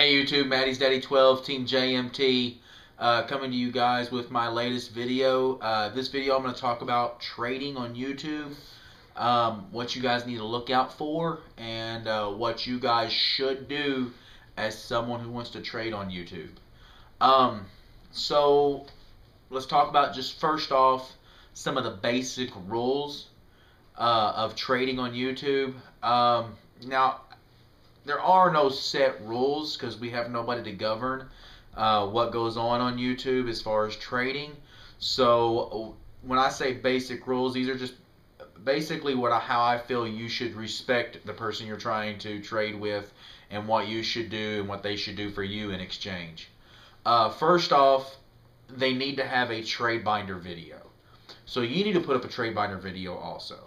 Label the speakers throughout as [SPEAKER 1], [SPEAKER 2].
[SPEAKER 1] Hey YouTube, Maddie's Daddy 12, Team JMT, coming to you guys with my latest video. This video I'm going to talk about trading on YouTube, what you guys need to look out for, and what you guys should do as someone who wants to trade on YouTube. So let's talk about just first off some of the basic rules of trading on YouTube. Now, there are no set rules because we have nobody to govern what goes on YouTube as far as trading. So when I say basic rules, these are just basically how I feel you should respect the person you're trying to trade with, and what you should do and what they should do for you in exchange. First off, they need to have a trade binder video. So you need to put up a trade binder video also.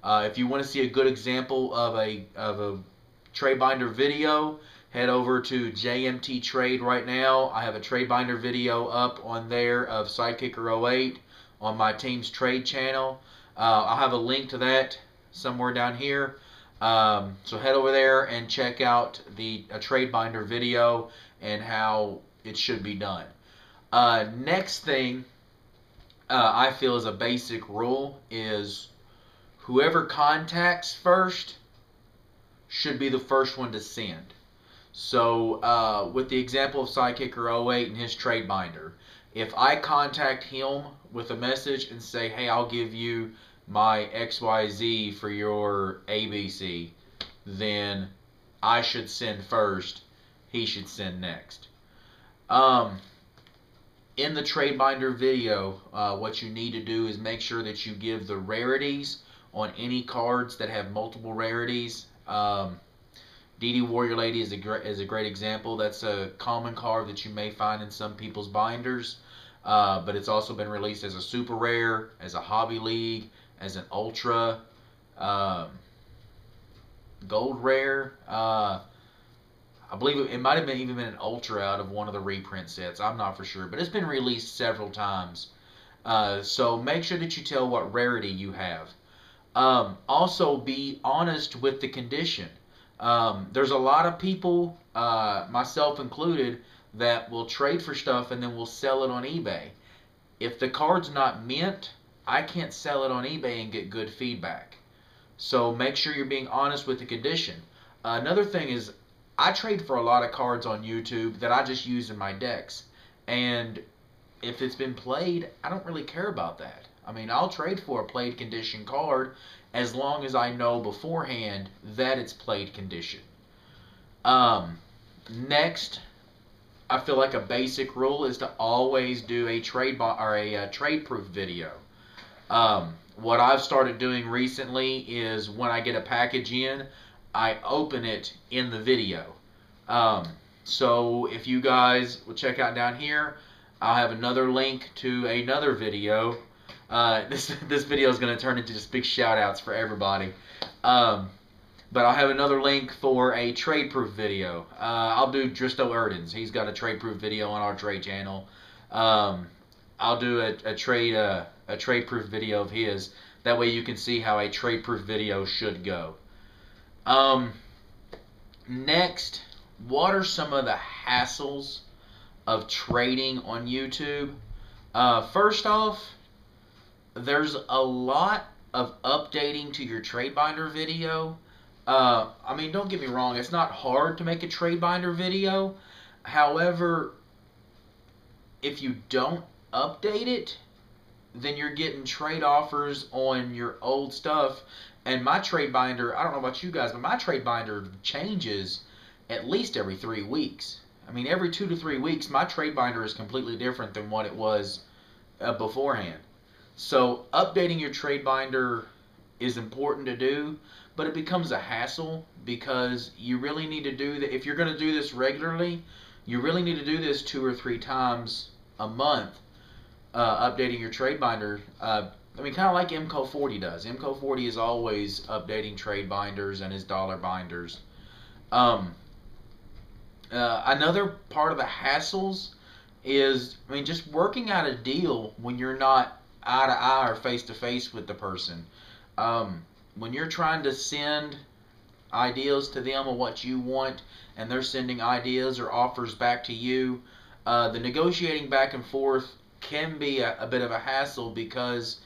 [SPEAKER 1] If you want to see a good example of a trade binder video, head over to JMT Trade right now. I have a trade binder video up on there of Sidekicker08 on my team's trade channel. I'll have a link to that somewhere down here. So head over there and check out a trade binder video and how it should be done. Next thing I feel is a basic rule is whoever contacts first should be the first one to send. So with the example of Sidekicker08 and his trade binder, if I contact him with a message and say, hey, I'll give you my XYZ for your ABC, then I should send first, he should send next. In the trade binder video, what you need to do is make sure that you give the rarities on any cards that have multiple rarities. DD Warrior Lady is a great example. That's a common card that you may find in some people's binders, but it's also been released as a super rare, as a hobby league, as an ultra, gold rare. I believe it might have even been an ultra out of one of the reprint sets. I'm not for sure, but it's been released several times. So make sure that you tell what rarity you have. Also, be honest with the condition. There's a lot of people, myself included, that will trade for stuff and then will sell it on eBay. If the card's not mint, I can't sell it on eBay and get good feedback. So make sure you're being honest with the condition. Another thing is, I trade for a lot of cards on YouTube that I just use in my decks. And if it's been played, I don't really care about that. I mean, I'll trade for a played condition card as long as I know beforehand that it's played condition. Next, I feel like a basic rule is to always do a trade proof video. What I've started doing recently is when I get a package in, I open it in the video. So if you guys will check out down here, I'll have another link to another video. This video is going to turn into just big shout outs for everybody. But I'll have another link for a trade proof video. I'll do Dristo Erdens. He's got a trade proof video on our trade channel. I'll do a trade proof video of his. That way you can see how a trade proof video should go. Next, what are some of the hassles of trading on YouTube? First off, there's a lot of updating to your trade binder video. I mean, don't get me wrong, it's not hard to make a trade binder video. However, if you don't update it, then you're getting trade offers on your old stuff. And my trade binder, I don't know about you guys, but my trade binder changes at least every 3 weeks. I mean, every 2 to 3 weeks, my trade binder is completely different than what it was beforehand. So updating your trade binder is important to do, but it becomes a hassle because you really need to do that. If you're going to do this regularly, you really need to do this 2 or 3 times a month, updating your trade binder. I mean, kind of like MCO40 does. MCO40 is always updating trade binders and his dollar binders. Another part of the hassles is, I mean, just working out a deal when you're not eye to eye or face to face with the person. When you're trying to send ideas to them of what you want, and they're sending ideas or offers back to you. The negotiating back and forth can be a bit of a hassle, because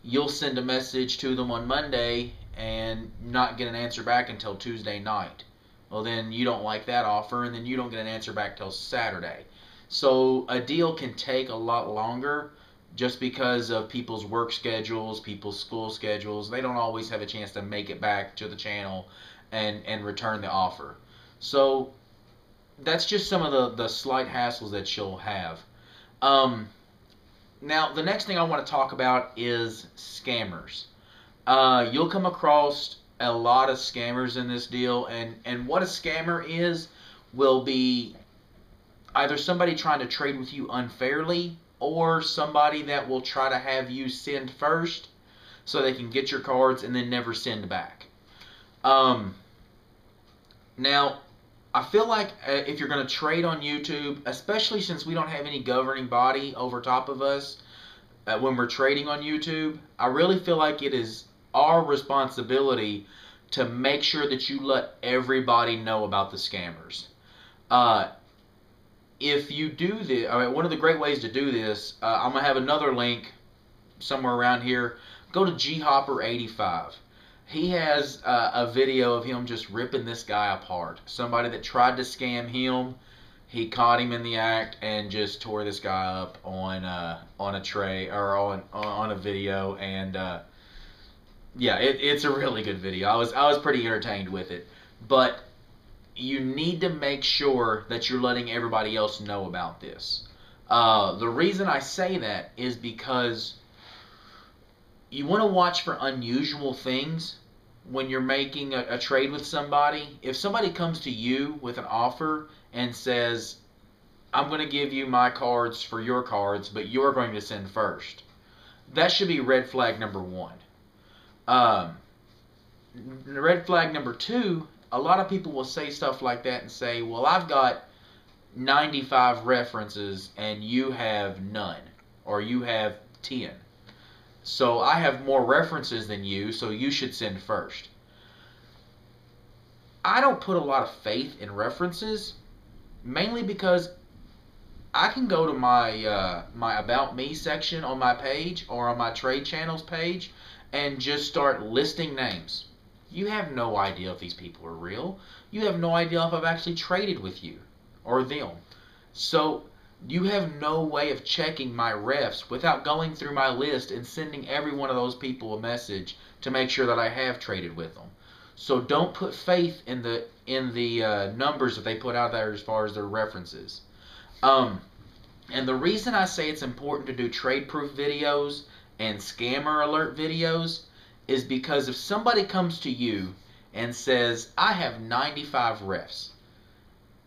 [SPEAKER 1] you'll send a message to them on Monday and not get an answer back until Tuesday night. Well, then you don't like that offer, and then you don't get an answer back till Saturday. So a deal can take a lot longer, just because of people's work schedules, people's school schedules. They don't always have a chance to make it back to the channel and return the offer. So that's just some of the slight hassles that you'll have. Now, the next thing I want to talk about is scammers. You'll come across a lot of scammers in this deal, and what a scammer is will be either somebody trying to trade with you unfairly, or somebody that will try to have you send first so they can get your cards and then never send back. Now, I feel like if you're going to trade on YouTube, especially since we don't have any governing body over top of us when we're trading on YouTube, I really feel like it is our responsibility to make sure that you let everybody know about the scammers. If you do this, one of the great ways to do this, I'm going to have another link somewhere around here. Go to GHopper85. He has a video of him just ripping this guy apart. Somebody that tried to scam him, he caught him in the act and just tore this guy up on a tray, or on a video. And yeah, it's a really good video. I was pretty entertained with it. But you need to make sure that you're letting everybody else know about this. The reason I say that is because you want to watch for unusual things when you're making a trade with somebody. If somebody comes to you with an offer and says, I'm going to give you my cards for your cards, but you're going to send first, that should be red flag number one. Red flag number two, a lot of people will say stuff like that and say, well, I've got 95 references and you have none, or you have 10. So I have more references than you, so you should send first. I don't put a lot of faith in references, mainly because I can go to my my About Me section on my page, or on my Trade Channels page, and just start listing names. You have no idea if these people are real. You have no idea if I've actually traded with you or them. So you have no way of checking my refs without going through my list and sending every one of those people a message to make sure that I have traded with them. So don't put faith in the numbers that they put out there as far as their references. And the reason I say it's important to do trade proof videos and scammer alert videos is because if somebody comes to you and says, I have 95 refs,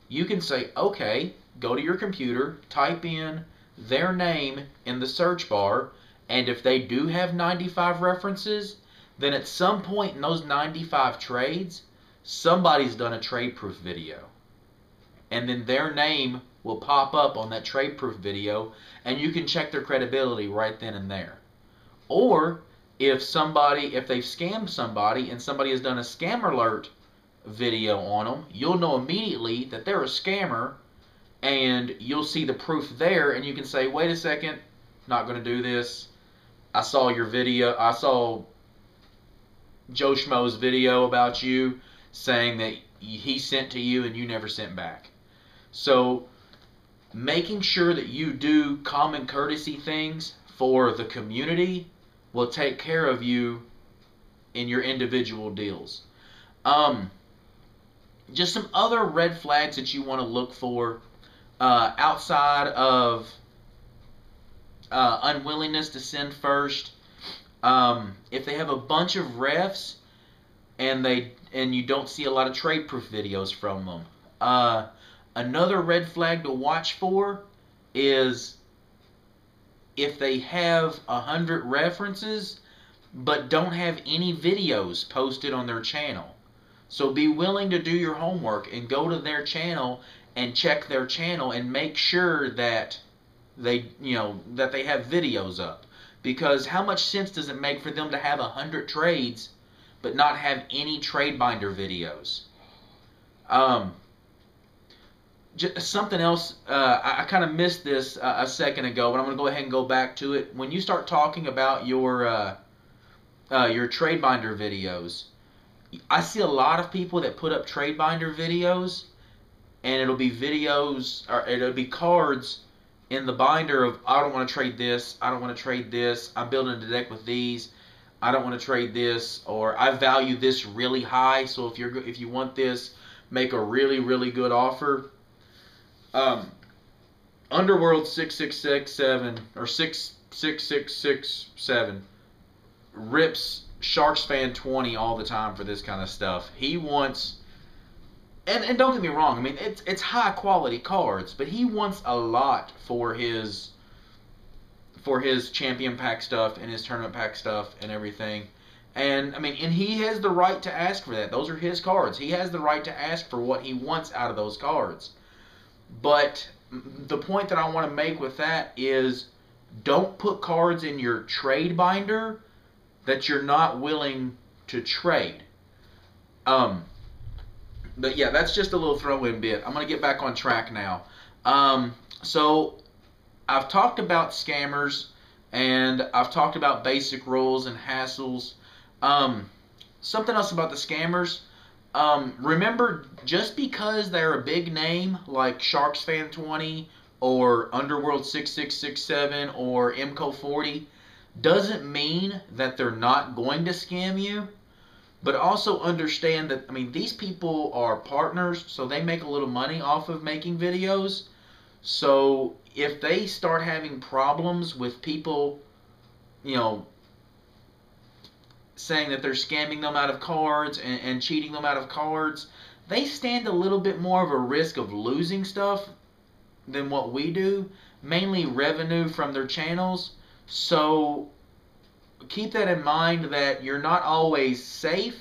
[SPEAKER 1] you can say, okay, go to your computer, type in their name in the search bar, and if they do have 95 references, then at some point in those 95 trades, somebody's done a trade proof video. And then their name will pop up on that trade proof video, and you can check their credibility right then and there. Or if they've scammed somebody and somebody has done a scam alert video on them, you'll know immediately that they're a scammer, and you'll see the proof there, and you can say, wait a second, not going to do this. I saw your video. I saw Joe Schmo's video about you saying that he sent to you and you never sent back. So making sure that you do common courtesy things for the community will take care of you in your individual deals. Just some other red flags that you want to look for outside of unwillingness to send first. If they have a bunch of refs and you don't see a lot of trade proof videos from them. Another red flag to watch for is if they have 100 references but don't have any videos posted on their channel. So be willing to do your homework and go to their channel and check their channel and make sure that they have videos up. Because how much sense does it make for them to have 100 trades but not have any trade binder videos. Just something else, I kind of missed this a second ago, but I'm going to go ahead and go back to it. When you start talking about your trade binder videos, I see a lot of people that put up trade binder videos, and it'll be videos, or it'll be cards in the binder of, I don't want to trade this, I don't want to trade this, I'm building a deck with these, I don't want to trade this, or I value this really high, so if you want this, make a really, really good offer. Underworld 6667 or 66667 rips Sharks Fan 20 all the time for this kind of stuff. He wants, and don't get me wrong, I mean it's high quality cards, but he wants a lot for his champion pack stuff and his tournament pack stuff and everything. And I mean, and he has the right to ask for that. Those are his cards. He has the right to ask for what he wants out of those cards. But the point that I want to make with that is, don't put cards in your trade binder that you're not willing to trade. But yeah, that's just a little throw-in bit. I'm going to get back on track now. So I've talked about scammers, and I've talked about basic rules and hassles. Something else about the scammers. Remember, just because they're a big name like Sharks Fan 20 or Underworld 6667 or MCO 40 doesn't mean that they're not going to scam you. But also understand that, I mean, these people are partners, so they make a little money off of making videos. So if they start having problems with people, you know, saying that they're scamming them out of cards and cheating them out of cards, they stand a little bit more of a risk of losing stuff than what we do, mainly revenue from their channels. So keep that in mind, that you're not always safe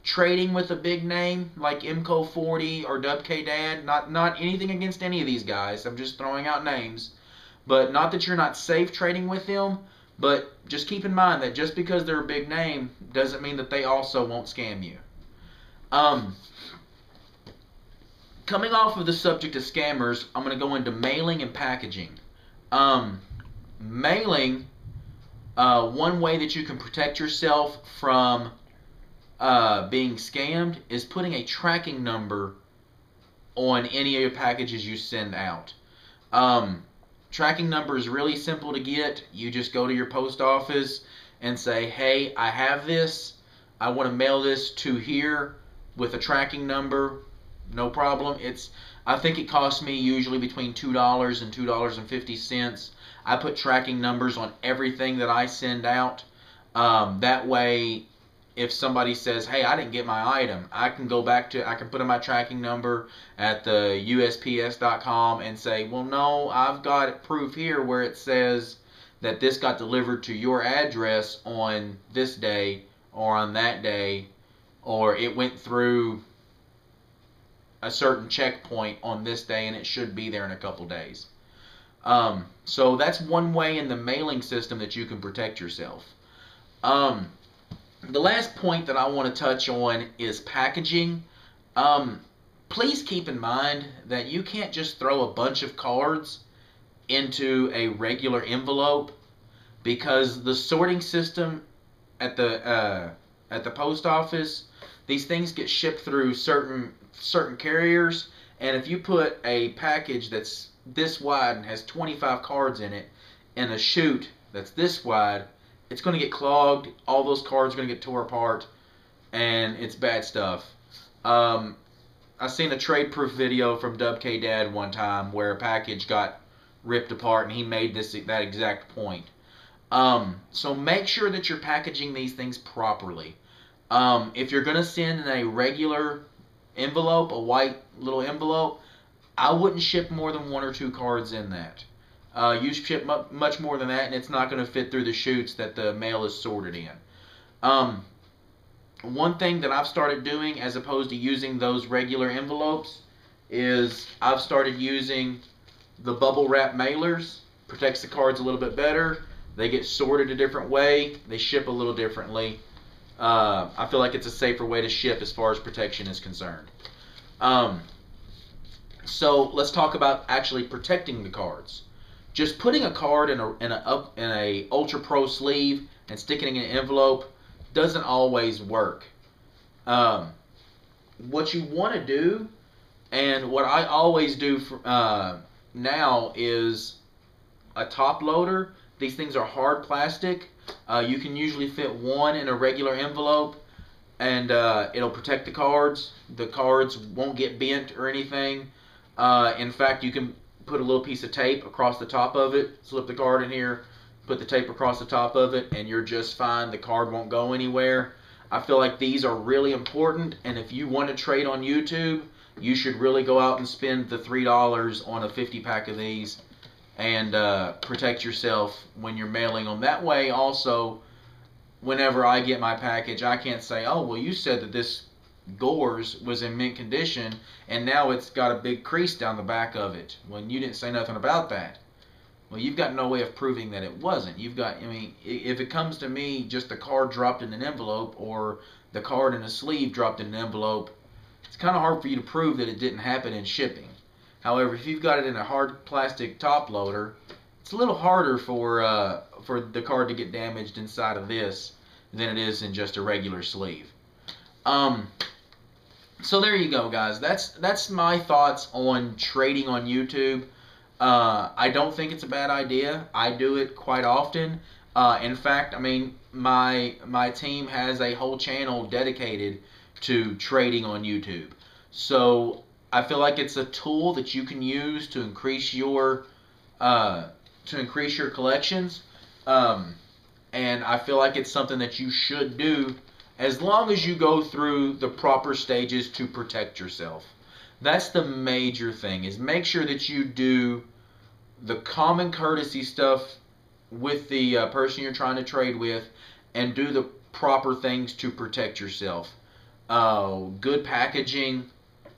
[SPEAKER 1] trading with a big name like MCO 40 or WKDad. Not anything against any of these guys, I'm just throwing out names. But not that you're not safe trading with them, but just keep in mind that just because they're a big name doesn't mean that they also won't scam you. Coming off of the subject of scammers, I'm going to go into mailing and packaging. Mailing, one way that you can protect yourself from being scammed is putting a tracking number on any of your packages you send out. Tracking number is really simple to get. You just go to your post office and say, hey, I have this. I want to mail this to here with a tracking number. No problem. I think it costs me usually between $2 and $2.50. I put tracking numbers on everything that I send out. That way, if somebody says, hey, I didn't get my item, I can put in my tracking number at the USPS.com and say, well, no, I've got proof here where it says that this got delivered to your address on this day or on that day, or it went through a certain checkpoint on this day and it should be there in a couple days. So that's one way in the mailing system that you can protect yourself. The last point that I want to touch on is packaging. Please keep in mind that you can't just throw a bunch of cards into a regular envelope, because the sorting system at the post office, these things get shipped through certain carriers, and if you put a package that's this wide and has 25 cards in it in a chute that's this wide, it's going to get clogged. All those cards are going to get tore apart, and it's bad stuff. I seen a trade proof video from WKDad one time where a package got ripped apart, and he made that exact point. So make sure that you're packaging these things properly. If you're going to send in a regular envelope, a white little envelope, I wouldn't ship more than 1 or 2 cards in that. You ship much more than that, and it's not going to fit through the chutes that the mail is sorted in. One thing that I've started doing, as opposed to using those regular envelopes, is I've started using the bubble wrap mailers. Protects the cards a little bit better. They get sorted a different way. They ship a little differently. I feel like it's a safer way to ship as far as protection is concerned. So let's talk about actually protecting the cards. Just putting a card in a Ultra Pro sleeve and sticking it in an envelope doesn't always work. What you want to do, and what I always do now, is a top loader. These things are hard plastic. You can usually fit one in a regular envelope, and it'll protect the cards. The cards won't get bent or anything. In fact, you can put a little piece of tape across the top of it, slip the card in here, put the tape across the top of it, and you're just fine. The card won't go anywhere. I feel like these are really important, and if you want to trade on YouTube, you should really go out and spend the $3 on a 50-pack of these and protect yourself when you're mailing them. That way, also, whenever I get my package, I can't say, oh, well, you said that this Gores was in mint condition, and now it's got a big crease down the back of it, when you didn't say nothing about that. Well, you've got no way of proving that it wasn't. I mean, if it comes to me, just the card dropped in an envelope, or the card in a sleeve dropped in an envelope, it's kind of hard for you to prove that it didn't happen in shipping. However, if you've got it in a hard plastic top loader, it's a little harder for the card to get damaged inside of this than it is in just a regular sleeve. So there you go, guys. That's my thoughts on trading on YouTube. I don't think it's a bad idea. I do it quite often. In fact, I mean, my team has a whole channel dedicated to trading on YouTube. So I feel like it's a tool that you can use to increase your collections. And I feel like it's something that you should do as long as you go through the proper stages to protect yourself. That's the major thing, is make sure that you do the common courtesy stuff with the person you're trying to trade with, and do the proper things to protect yourself. Good packaging,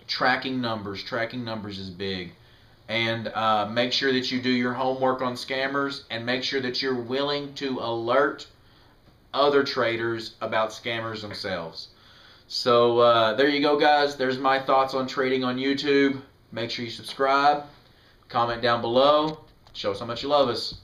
[SPEAKER 1] tracking numbers. Tracking numbers is big. And make sure that you do your homework on scammers, and make sure that you're willing to alert other traders about scammers themselves. So there you go, guys. There's my thoughts on trading on YouTube. Make sure you subscribe, comment down below, show us how much you love us.